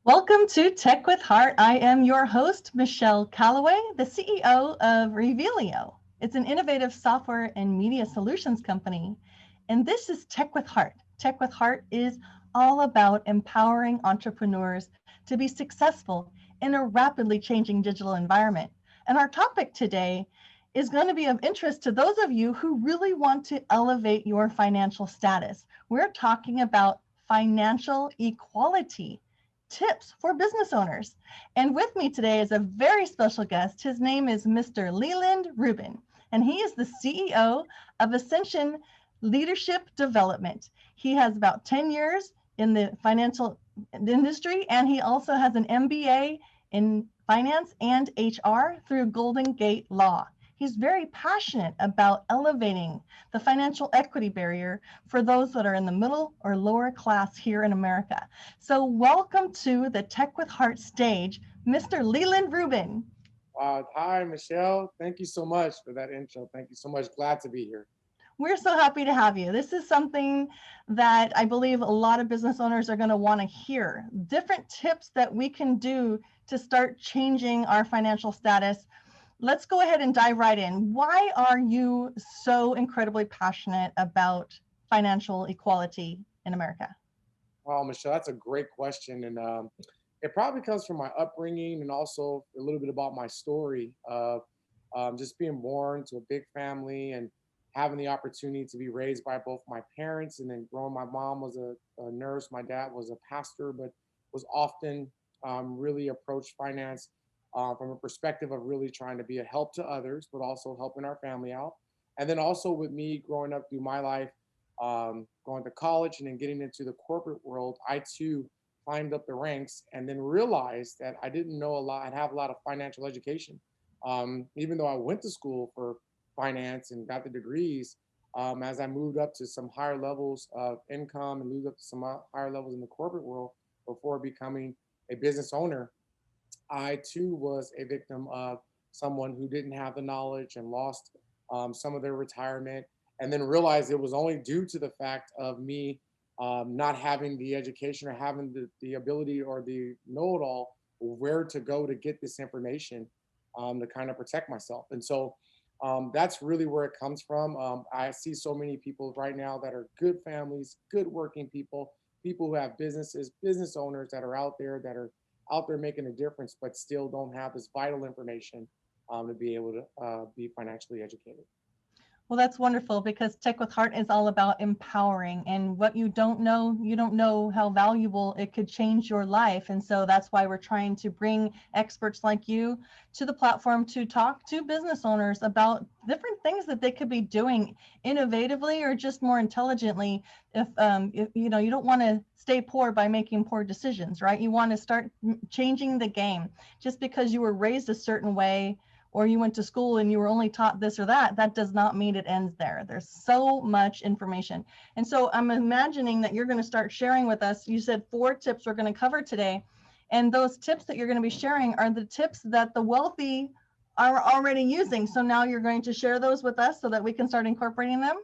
Welcome to Tech with Heart. I am your host, Michelle Calloway, the CEO of Revelio. It's an innovative software and media solutions company. And this is Tech with Heart. Tech with Heart is all about empowering entrepreneurs to be successful in a rapidly changing digital environment. And our topic today is going to be of interest to those of you who really want to elevate your financial status. We're talking about financial equality tips for business owners. And with me today is a very special guest. His name is Mr. Leland Rubin, and he is the CEO of Ascension Leadership Development. He has about 10 years in the financial industry, and he also has an MBA in finance and HR through Golden Gate Law. He's very passionate about elevating the financial equity barrier for those that are in the middle or lower class here in America. So welcome to the Tech with Heart stage, Mr. Leland Rubin. Hi, Michelle. Thank you so much for that intro. Thank you so much. Glad to be here. We're so happy to have you. This is something that I believe a lot of business owners are going to want to hear. Different tips that we can do to start changing our financial status. Let's go ahead and dive right in. Why are you so incredibly passionate about financial equality in America? Well, Michelle, that's a great question. And it probably comes from my upbringing and also a little bit about my story of just being born to a big family and having the opportunity to be raised by both my parents and then growing. My mom was a nurse, my dad was a pastor, but was often really approached finance from a perspective of really trying to be a help to others, but also helping our family out. And then also with me growing up through my life, going to college and then getting into the corporate world, I too climbed up the ranks and then realized that I didn't know a lot, I'd have a lot of financial education. Even though I went to school for finance and got the degrees, as I moved up to some higher levels of income and moved up to some higher levels in the corporate world before becoming a business owner, I too was a victim of someone who didn't have the knowledge and lost some of their retirement, and then realized it was only due to the fact of me not having the education or having the ability or the know-it-all where to go to get this information to kind of protect myself. And so that's really where it comes from. I see so many people right now that are good families, good working people, people who have businesses, business owners that are out there making a difference, but still don't have this vital information to be able to be financially educated. Well, that's wonderful because Tech with Heart is all about empowering, and what you don't know how valuable it could change your life. And so that's why we're trying to bring experts like you to the platform to talk to business owners about different things that they could be doing innovatively or just more intelligently. If you know, you don't want to stay poor by making poor decisions, right? You want to start changing the game. Just because you were raised a certain way or you went to school and you were only taught this or that, that does not mean it ends there. There's so much information. And so I'm imagining that you're going to start sharing with us. You said 4 tips we're going to cover today. And those tips that you're going to be sharing are the tips that the wealthy are already using. So now you're going to share those with us so that we can start incorporating them?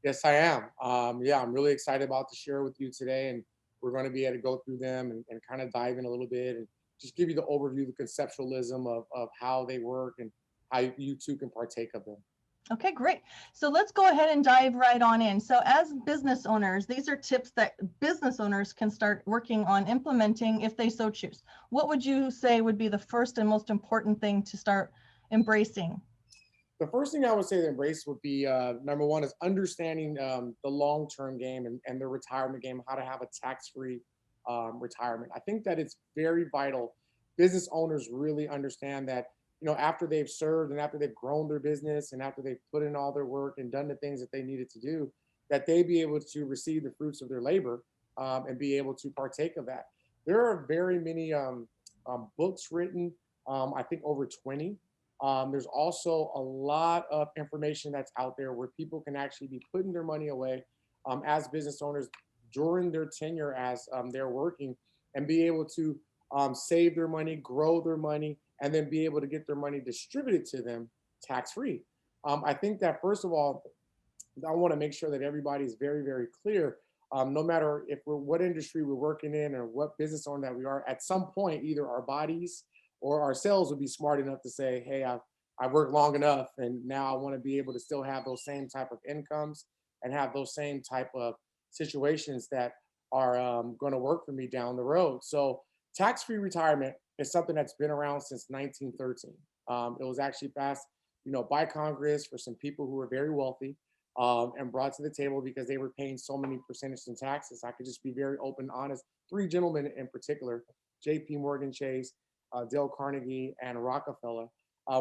Yes, I am. Yeah, I'm really excited about to share with you today, and we're going to be able to go through them and kind of dive in a little bit and just give you the overview, the conceptualism of how they work and how you too can partake of them. Okay, great. So let's go ahead and dive right on in. So as business owners, these are tips that business owners can start working on implementing if they so choose. What would you say would be the first and most important thing to start embracing? The first thing I would say to embrace would be number one is understanding the long-term game and the retirement game, how to have a tax-free retirement. I think that it's very vital. Business owners really understand that, you know, after they've served and after they've grown their business and after they've put in all their work and done the things that they needed to do, that they be able to receive the fruits of their labor and be able to partake of that. There are very many books written, I think over 20, There's also a lot of information that's out there where people can actually be putting their money away as business owners during their tenure as they're working, and be able to save their money, grow their money, and then be able to get their money distributed to them tax free. I think that first of all, I want to make sure that everybody is very, very clear. No matter if we're what industry we're working in or what business owner that we are, at some point, either our bodies or ourselves will be smart enough to say, "Hey, I've worked long enough, and now I want to be able to still have those same type of incomes and have those same type of situations that are going to work for me down the road." So, tax-free retirement is something that's been around since 1913. It was actually passed, by Congress for some people who were very wealthy, and brought to the table because they were paying so many percentages in taxes. I could just be very open, honest. Three gentlemen in particular, J.P. Morgan Chase, Dale Carnegie, and Rockefeller,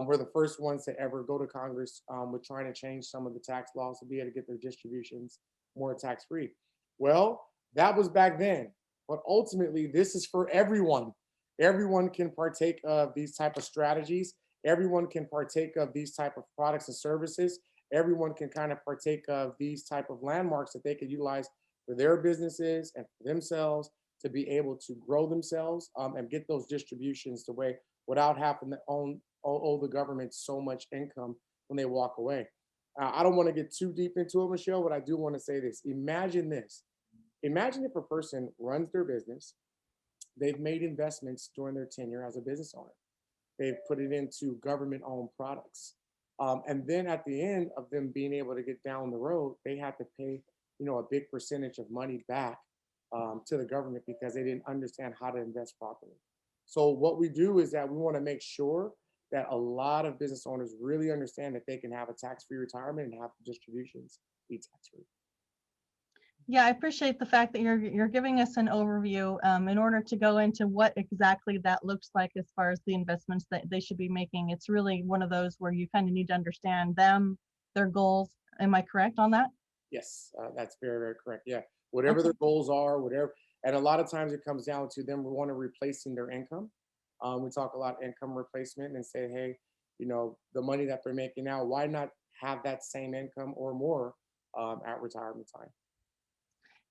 were the first ones to ever go to Congress with trying to change some of the tax laws to be able to get their distributions more tax free. Well, that was back then, but ultimately, this is for everyone. Everyone can partake of these type of strategies. Everyone can partake of these type of products and services. Everyone can kind of partake of these type of landmarks that they could utilize for their businesses and for themselves to be able to grow themselves and get those distributions the way without having to owe the government so much income when they walk away. I don't want to get too deep into it, Michelle, but I do want to say this. Imagine this. Imagine if a person runs their business, they've made investments during their tenure as a business owner. They've put it into government owned products. And then at the end of them being able to get down the road, they had to pay, a big percentage of money back to the government because they didn't understand how to invest properly. So what we do is that we want to make sure that a lot of business owners really understand that they can have a tax-free retirement and have distributions be tax-free. Yeah, I appreciate the fact that you're giving us an overview in order to go into what exactly that looks like as far as the investments that they should be making. It's really one of those where you kind of need to understand them, their goals. Am I correct on that? Yes, that's very, very correct. Yeah, whatever Okay. their goals are, whatever, and a lot of times it comes down to them want to replacing their income. We talk a lot income replacement and say, hey, the money that they're making now, why not have that same income or more at retirement time?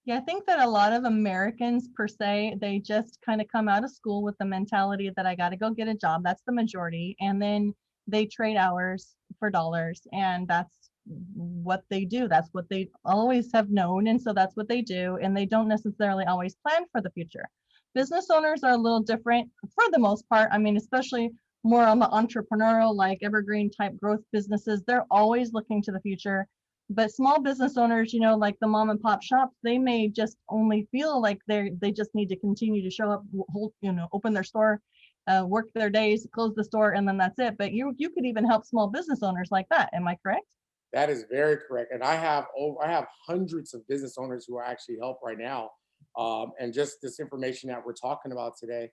Yeah, I think that a lot of Americans per se, they just kind of come out of school with the mentality that I got to go get a job. That's the majority. And then they trade hours for dollars. And that's what they do. That's what they always have known. And so that's what they do. And they don't necessarily always plan for the future. Business owners are a little different for the most part. I mean, especially more on the entrepreneurial, like evergreen type growth businesses, they're always looking to the future. But small business owners, like the mom and pop shops, they may just only feel like they just need to continue to show up, hold, open their store, work their days, close the store, and then that's it. But you could even help small business owners like that. Am I correct? That is very correct. And I have hundreds of business owners who I actually help right now. And just this information that we're talking about today,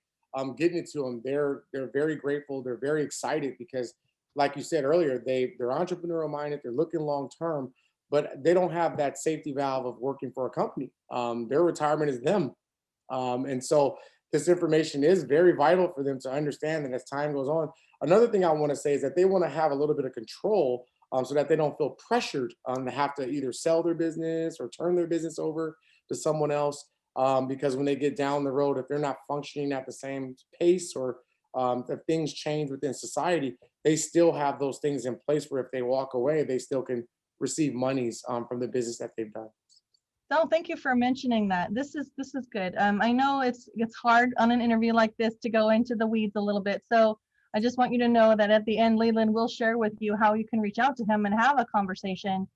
getting it to them, they're very grateful. They're very excited because, like you said earlier, they're entrepreneurial minded. They're looking long term, but they don't have that safety valve of working for a company. Their retirement is them, and so this information is very vital for them to understand that as time goes on. Another thing I want to say is that they want to have a little bit of control so that they don't feel pressured to have to either sell their business or turn their business over to someone else. Because when they get down the road, if they're not functioning at the same pace or if things change within society, they still have those things in place where if they walk away, they still can receive monies from the business that they've done. No, thank you for mentioning that. This is good. I know it's hard on an interview like this to go into the weeds a little bit. So I just want you to know that at the end, Leland will share with you how you can reach out to him and have a conversation.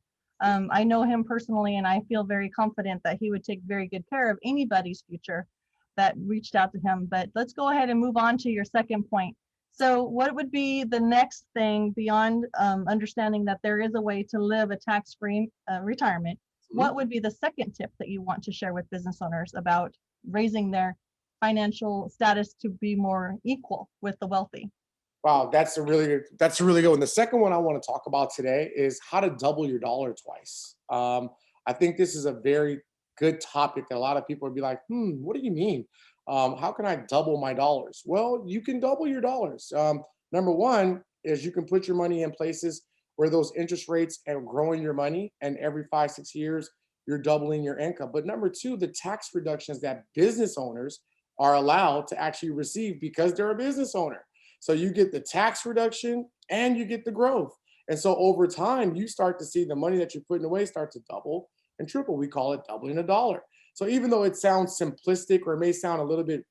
I know him personally, and I feel very confident that he would take very good care of anybody's future that reached out to him. But let's go ahead and move on to your second point. So what would be the next thing beyond understanding that there is a way to live a tax-free retirement? What would be the second tip that you want to share with business owners about raising their financial status to be more equal with the wealthy? Wow, that's a really good one. The second one I want to talk about today is how to double your dollar twice. I think this is a very good topic that a lot of people would be like, what do you mean? How can I double my dollars? Well, you can double your dollars. Number one, is you can put your money in places where those interest rates are growing your money, and every 5, 6 years, you're doubling your income. But number two, the tax reductions that business owners are allowed to actually receive because they're a business owner. So you get the tax reduction and you get the growth. And so over time, you start to see the money that you're putting away start to double and triple. We call it doubling a dollar. So even though it sounds simplistic or it may sound a little bit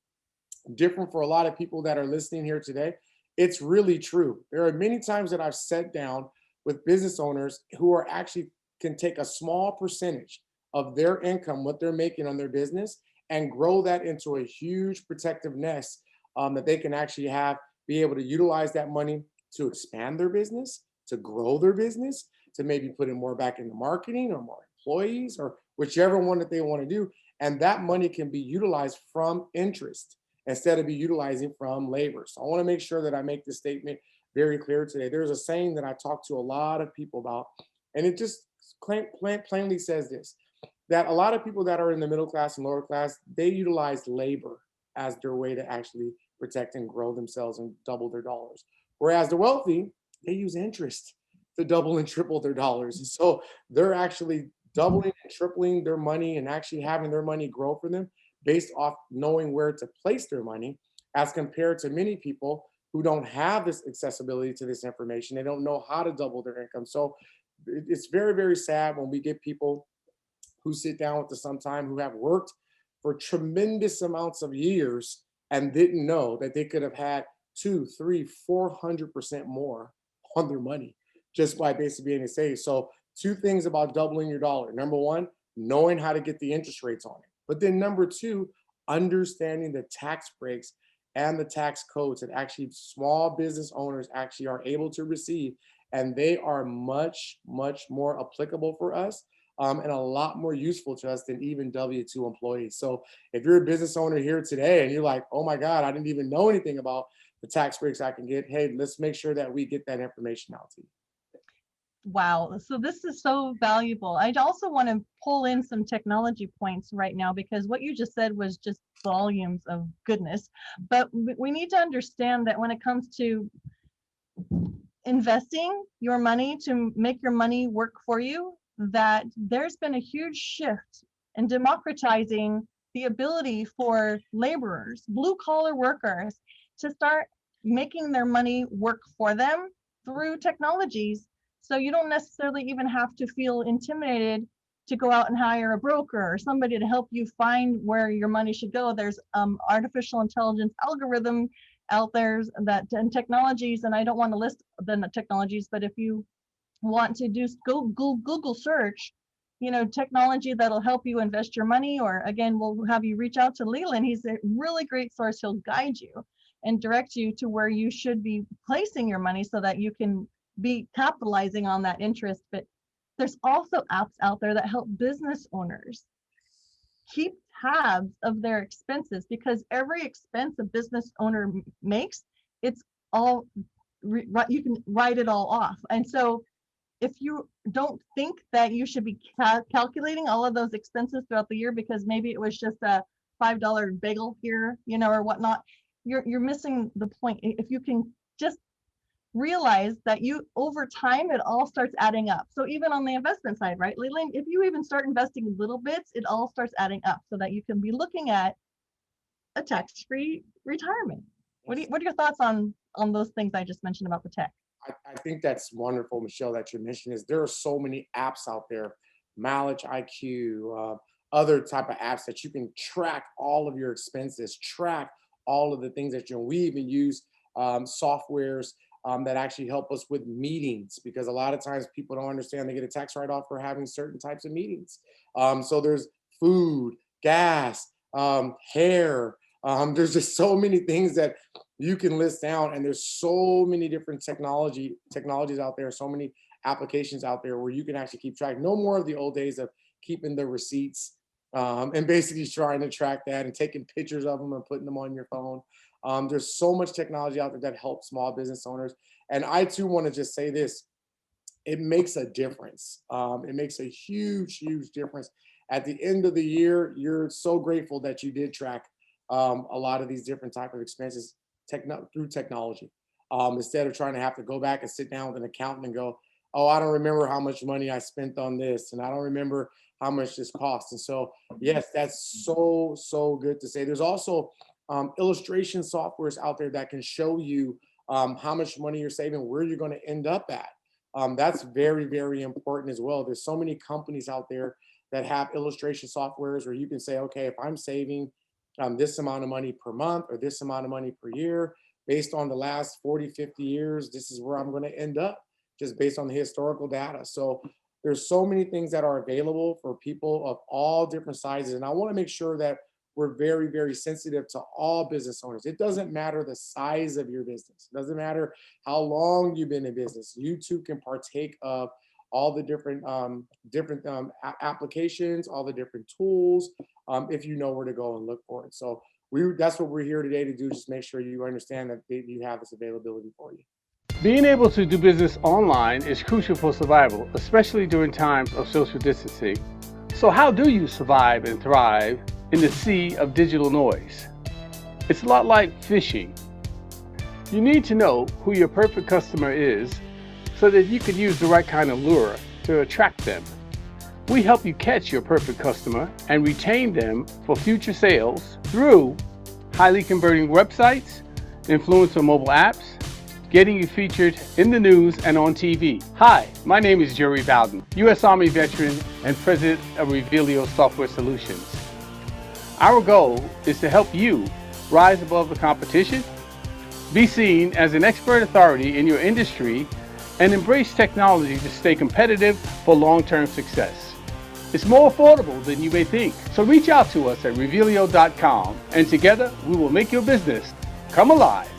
different for a lot of people that are listening here today, it's really true. There are many times that I've sat down with business owners who are actually can take a small percentage of their income, what they're making on their business, and grow that into a huge protective nest that they can actually have, be able to utilize that money to expand their business, to grow their business, to maybe put in more back into marketing or more employees or whichever one that they want to do. And that money can be utilized from interest instead of be utilizing from labor. So I want to make sure that I make this statement very clear today. There's a saying that I talk to a lot of people about, and it just plainly says this, that a lot of people that are in the middle class and lower class, they utilize labor as their way to actually protect and grow themselves and double their dollars. Whereas the wealthy, they use interest to double and triple their dollars. And so they're actually doubling and tripling their money and actually having their money grow for them based off knowing where to place their money, as compared to many people who don't have this accessibility to this information. They don't know how to double their income. So it's very, very sad when we get people who sit down with us sometime who have worked for tremendous amounts of years and didn't know that they could have had 2, 3, 400% more on their money just by basically being saved. So two things about doubling your dollar. Number one, knowing how to get the interest rates on it. But then number two, understanding the tax breaks and the tax codes that actually small business owners actually are able to receive. And they are much, much more applicable for us and a lot more useful to us than even W-2 employees. So if you're a business owner here today and you're like, oh my God, I didn't even know anything about the tax breaks I can get, hey, let's make sure that we get that information out to you. Wow. So this is so valuable. I also want to pull in some technology points right now, because what you just said was just volumes of goodness. But we need to understand that when it comes to investing your money to make your money work for you, that there's been a huge shift in democratizing the ability for laborers, blue collar workers, to start making their money work for them through technologies. So you don't necessarily even have to feel intimidated to go out and hire a broker or somebody to help you find where your money should go. There's artificial intelligence algorithm out there that and technologies, and I don't want to list the technologies, but if you want to do Google search, technology that'll help you invest your money, or again, we'll have you reach out to Leland. He's a really great source. He'll guide you and direct you to where you should be placing your money so that you can be capitalizing on that interest. But there's also apps out there that help business owners keep tabs of their expenses, because every expense a business owner makes, it's all you can write it all off. And so if you don't think that you should be calculating all of those expenses throughout the year because maybe it was just a $5 bagel here, or whatnot, you're missing the point. If you can just realize that you over time it all starts adding up. So even on the investment side, right, Leland, if you even start investing little bits, it all starts adding up so that you can be looking at a tax-free retirement. What are your thoughts on those things I just mentioned about the tech? I think that's wonderful, Michelle, that you mentioned is there are so many apps out there, Mileage IQ, other type of apps that you can track all of your expenses, track all of the things that we even use softwares that actually help us with meetings, because a lot of times people don't understand they get a tax write-off for having certain types of meetings. So there's food, gas, hair. There's just so many things that you can list down, and there's so many different technologies out there, so many applications out there where you can actually keep track. No more of the old days of keeping the receipts and basically trying to track that and taking pictures of them and putting them on your phone. There's so much technology out there that helps small business owners. And I too want to just say this, it makes a difference. It makes a huge, huge difference. At the end of the year, you're so grateful that you did track a lot of these different type of expenses through technology. instead of trying to have to go back and sit down with an accountant and go, oh, I don't remember how much money I spent on this, and I don't remember how much this cost. And so, yes, that's so good to say. There's also illustration softwares out there that can show you how much money you're saving, where you're going to end up at. That's very important as well. There's so many companies out there that have illustration softwares where you can say, okay, if I'm saving this amount of money per month or this amount of money per year, based on the last 40, 50 years, this is where I'm going to end up just based on the historical data. So there's so many things that are available for people of all different sizes. And I want to make sure that we're very sensitive to all business owners. It doesn't matter the size of your business. It doesn't matter how long you've been in business. You too can partake of all the different applications, all the different tools, if you know where to go and look for it. So that's what we're here today to do. Just make sure you understand that you have this availability for you. Being able to do business online is crucial for survival, especially during times of social distancing. So how do you survive and thrive in the sea of digital noise? It's a lot like fishing. You need to know who your perfect customer is so that you can use the right kind of lure to attract them. We help you catch your perfect customer and retain them for future sales through highly converting websites, influencer mobile apps, getting you featured in the news and on TV. Hi, my name is Jerry Bowden, U.S. Army veteran and president of Revealio Software Solutions. Our goal is to help you rise above the competition, be seen as an expert authority in your industry, and embrace technology to stay competitive for long-term success. It's more affordable than you may think. So reach out to us at Revealio.com, and together we will make your business come alive.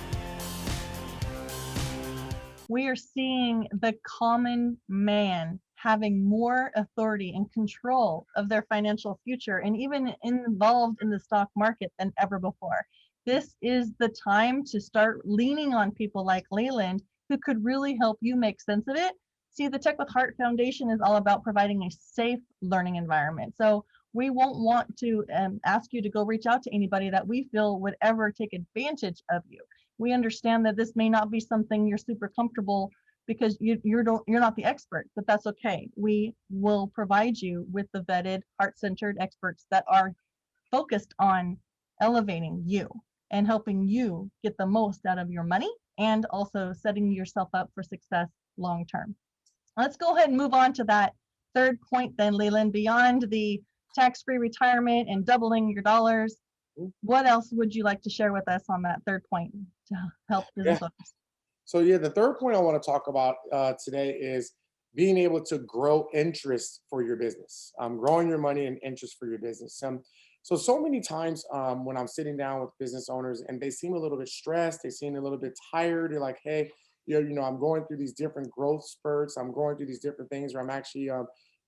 We are seeing the common man having more authority and control of their financial future and even involved in the stock market than ever before. This is the time to start leaning on people like Leland who could really help you make sense of it. See, the Tech with Heart Foundation is all about providing a safe learning environment. So we won't want to ask you to go reach out to anybody that we feel would ever take advantage of you. We understand that this may not be something you're super comfortable because you're not the expert, but that's okay. We will provide you with the vetted, heart-centered experts that are focused on elevating you and helping you get the most out of your money and also setting yourself up for success long term. Let's go ahead and move on to that third point then, Leland. Beyond the tax-free retirement and doubling your dollars, what else would you like to share with us on that third point to help business owners? So the third point I want to talk about today is being able to grow interest for your business, growing your money and interest for your business. So many times when I'm sitting down with business owners and they seem a little bit stressed, they seem a little bit tired. They're like, hey, I'm going through these different growth spurts. I'm going through these different things where I'm actually,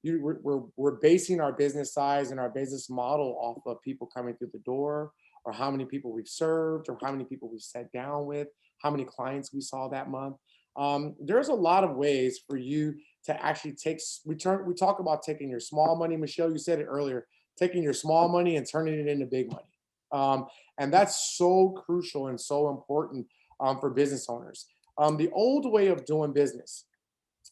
we're basing our business size and our business model off of people coming through the door, or how many people we've served, or how many people we've sat down with, how many clients we saw that month. There's a lot of ways for you to actually we talk about taking your small money. Michelle, you said it earlier, taking your small money and turning it into big money. And that's so crucial and so important for business owners. The old way of doing business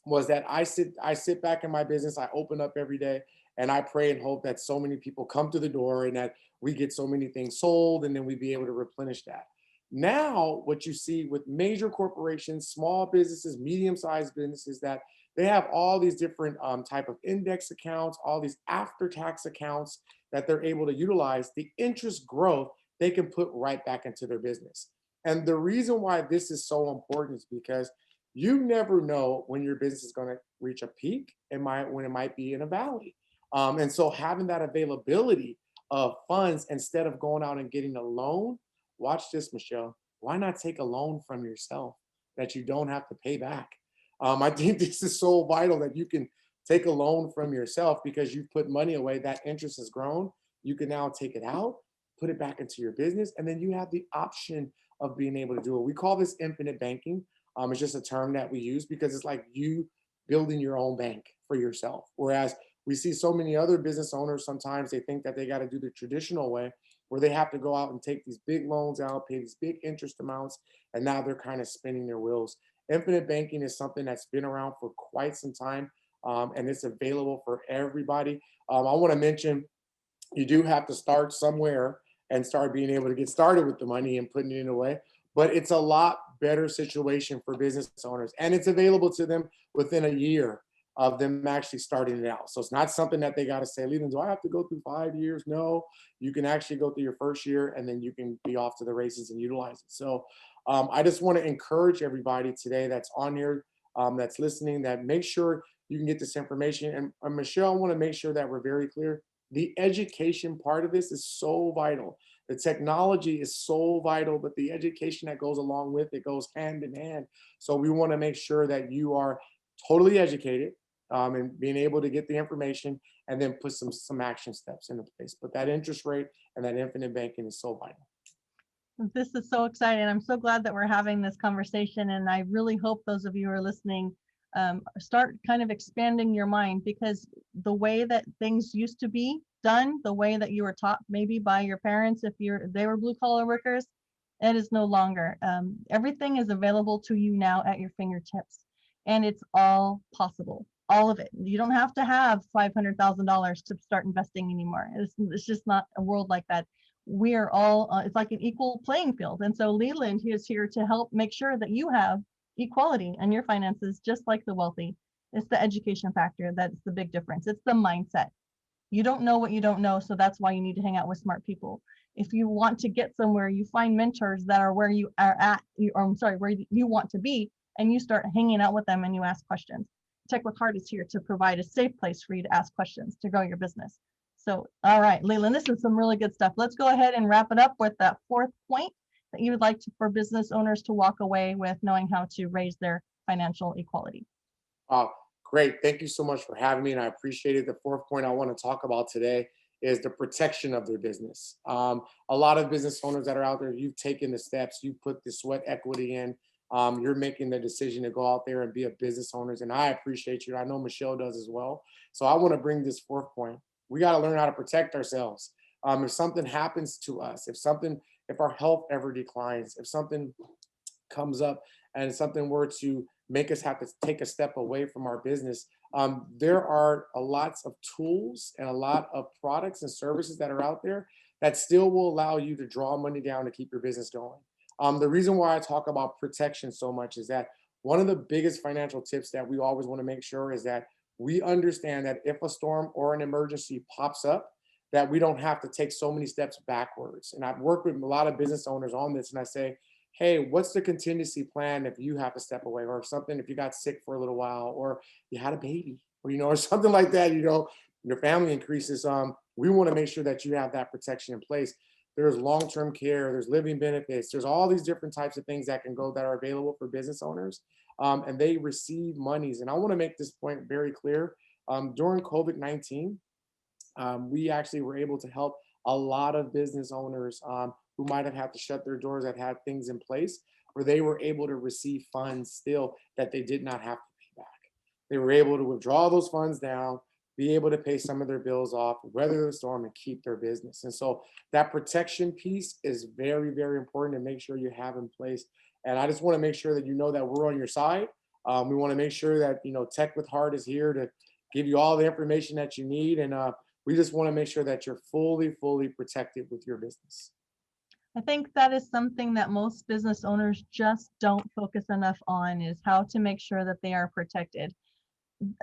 was that I sit back in my business, I open up every day, and I pray and hope that so many people come to the door and that we get so many things sold, and then we be able to replenish that. Now, what you see with major corporations, small businesses, medium-sized businesses, that they have all these different type of index accounts, all these after-tax accounts that they're able to utilize. The interest growth they can put right back into their business. And the reason why this is so important is because you never know when your business is going to reach a peak when it might be in a valley. And so having that availability of funds instead of going out and getting a loan, watch this, Michelle. Why not take a loan from yourself that you don't have to pay back? I think this is so vital that you can take a loan from yourself because you've put money away, that interest has grown. You can now take it out, put it back into your business, and then you have the option of being able to do it. We call this infinite banking. It's just a term that we use because it's like you building your own bank for yourself. Whereas we see so many other business owners, sometimes they think that they got to do the traditional way where they have to go out and take these big loans out, pay these big interest amounts, and now they're kind of spinning their wheels. Infinite banking is something that's been around for quite some time, and it's available for everybody. I want to mention you do have to start somewhere and start being able to get started with the money and putting it away. But it's a lot better situation for business owners, and it's available to them within a year of them actually starting it out. So it's not something that they got to say, Leland, do I have to go through 5 years? No, you can actually go through your first year and then you can be off to the races and utilize it. So I just want to encourage everybody today that's on here, that's listening, that make sure you can get this information. And Michelle, I want to make sure that we're very clear. The education part of this is so vital. The technology is so vital, but the education that goes along with it goes hand in hand. So we want to make sure that you are totally educated, and being able to get the information and then put some action steps into place. But that interest rate and that infinite banking is so vital. This is so exciting. I'm so glad that we're having this conversation, and I really hope those of you who are listening start kind of expanding your mind, because the way that things used to be done, the way that you were taught maybe by your parents, if they were blue collar workers, it is no longer. Everything is available to you now at your fingertips, and it's all possible. All of it. You don't have to have $500,000 to start investing anymore. It's just not a world like that. We are all, it's like an equal playing field. And so Leland is here to help make sure that you have equality in your finances, just like the wealthy. It's the education factor that's the big difference. It's the mindset. You don't know what you don't know, so that's why you need to hang out with smart people. If you want to get somewhere, you find mentors that are where you are at, where you want to be, and you start hanging out with them and you ask questions. Tech with Heart is here to provide a safe place for you to ask questions to grow your business. So, all right, Leland, this is some really good stuff. Let's go ahead and wrap it up with that fourth point that you would like for business owners to walk away with, knowing how to raise their financial equality. Great. Thank you so much for having me, and I appreciate it. The fourth point I want to talk about today is the protection of their business. A lot of business owners that are out there, you've taken the steps, you put the sweat equity in, you're making the decision to go out there and be a business owner, and I appreciate you. I know Michelle does as well. So I want to bring this fourth point. We got to learn how to protect ourselves. If something happens to us, if our health ever declines, if something comes up and something were to make us have to take a step away from our business, there are lots of tools and a lot of products and services that are out there that still will allow you to draw money down to keep your business going. The reason why I talk about protection so much is that one of the biggest financial tips that we always want to make sure is that we understand that if a storm or an emergency pops up, that we don't have to take so many steps backwards. And I've worked with a lot of business owners on this, and I say, hey, what's the contingency plan if you have to step away, or if you got sick for a little while, or you had a baby, or, or something like that, your family increases. We want to make sure that you have that protection in place. There's long-term care, there's living benefits, there's all these different types of things that are available for business owners, and they receive monies. And I want to make this point very clear. During COVID-19, we actually were able to help a lot of business owners who might have had to shut their doors, that had things in place where they were able to receive funds still that they did not have to pay back. They were able to withdraw those funds down, be able to pay some of their bills off, weather the storm, and keep their business. And so that protection piece is very, very important to make sure you have in place. And I just want to make sure that you know that we're on your side. We want to make sure that, Tech with Heart is here to give you all the information that you need. And we just want to make sure that you're fully, fully protected with your business. I think that is something that most business owners just don't focus enough on, is how to make sure that they are protected.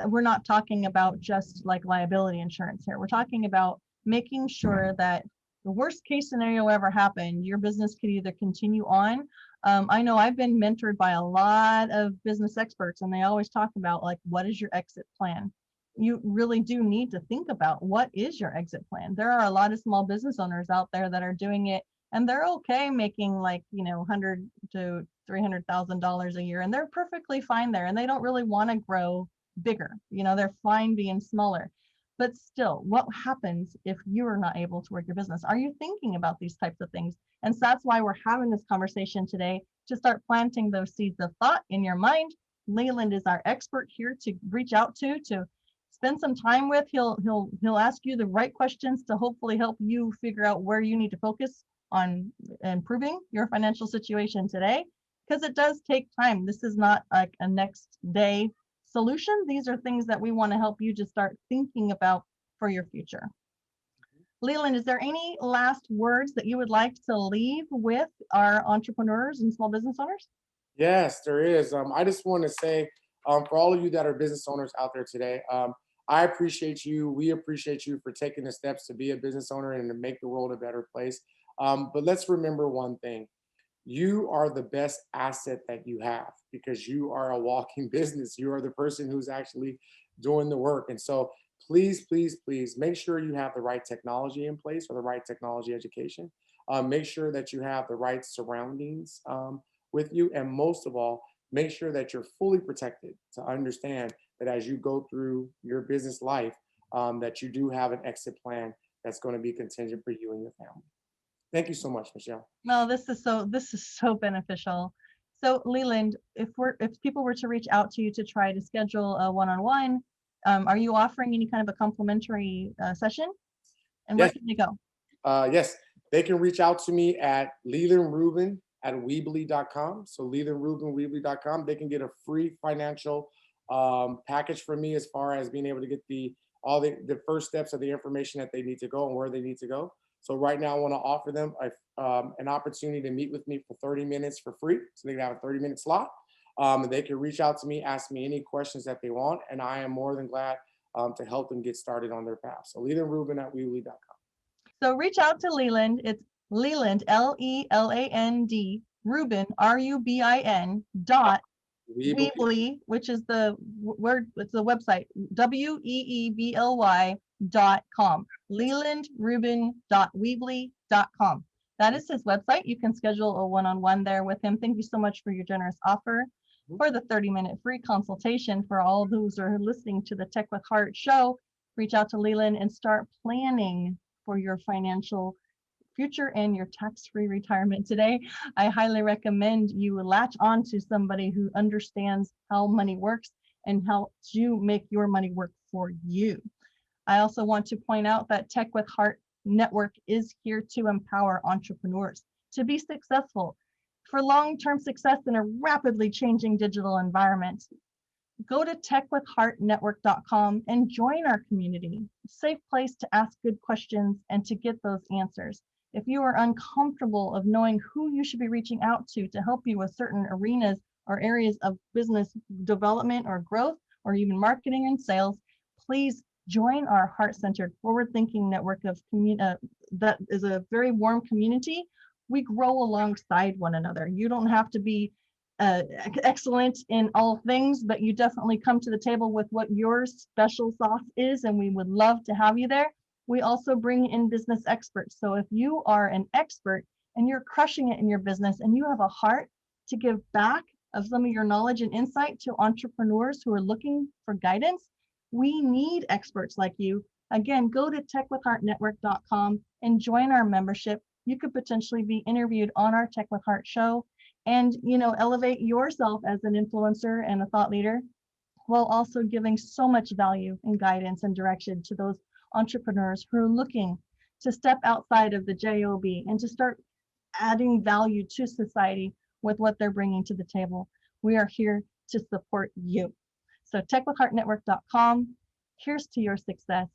We're not talking about just like liability insurance here. We're talking about making sure that the worst case scenario ever happened, your business could either continue on. I know I've been mentored by a lot of business experts, and they always talk about, like, what is your exit plan? You really do need to think about what is your exit plan. There are a lot of small business owners out there that are doing it, and they're okay making like, $100,000 to $300,000 a year, and they're perfectly fine there, and they don't really want to grow bigger. They're fine being smaller. But still, what happens if you are not able to work your business? Are you thinking about these types of things? And so that's why we're having this conversation today, to start planting those seeds of thought in your mind. Leland is our expert here to reach out to spend some time with. He'll ask you the right questions to hopefully help you figure out where you need to focus on improving your financial situation today, because it does take time. This is not like a next day solution. These are things that we want to help you just start thinking about for your future. Leland, is there any last words that you would like to leave with our entrepreneurs and small business owners? Yes, there is. I just want to say, for all of you that are business owners out there today, I appreciate you. We appreciate you for taking the steps to be a business owner and to make the world a better place. But let's remember one thing. You are the best asset that you have, because you are a walking business. You are the person who's actually doing the work. And so please, please, please make sure you have the right technology in place, or the right technology education. Make sure that you have the right surroundings with you. And most of all, make sure that you're fully protected, to understand that as you go through your business life, that you do have an exit plan that's going to be contingent for you and your family. Thank you so much, Michelle. No, this is so beneficial. So Leland, if people were to reach out to you to try to schedule a one-on-one, are you offering any kind of a complimentary session? And where Yes. can they go? Yes, they can reach out to me at Leland Rubin at Weebly.com. So Leland Rubin, Weebly.com. They can get a free financial package from me, as far as being able to get all the first steps of the information that they need to go and where they need to go. So right now I want to offer them an opportunity to meet with me for 30 minutes for free. So they can have a 30-minute slot. They can reach out to me, ask me any questions that they want, and I am more than glad to help them get started on their path. So Leland Rubin at Weebly.com. So reach out to Leland. It's Leland, Leland, Rubin, Rubin, dot Weebly, which is the word, it's the website, weebly.com. lelandrubin.weebly.com. That is his website. You can schedule a one-on-one there with him. Thank you so much for your generous offer for the 30-minute free consultation. For all those who are listening to the Tech with Heart show, reach out to Leland and start planning for your financial future and your tax-free retirement today. I highly recommend you latch on to somebody who understands how money works and helps you make your money work for you. I also want to point out that Tech with Heart Network is here to empower entrepreneurs to be successful for long-term success in a rapidly changing digital environment. Go to techwithheartnetwork.com and join our community, a safe place to ask good questions and to get those answers. If you are uncomfortable of knowing who you should be reaching out to help you with certain arenas or areas of business development or growth, or even marketing and sales, please join our heart-centered, forward-thinking network of that is a very warm community. We grow alongside one another. You don't have to be excellent in all things, but you definitely come to the table with what your special sauce is, and we would love to have you there. We also bring in business experts. So if you are an expert and you're crushing it in your business and you have a heart to give back of some of your knowledge and insight to entrepreneurs who are looking for guidance, we need experts like you. Again, go to techwithheartnetwork.com and join our membership. You could potentially be interviewed on our Tech with Heart show and, elevate yourself as an influencer and a thought leader, while also giving so much value and guidance and direction to those entrepreneurs who are looking to step outside of the job and to start adding value to society with what they're bringing to the table. We are here to support you. So techwithheartnetwork.com. Here's to your success.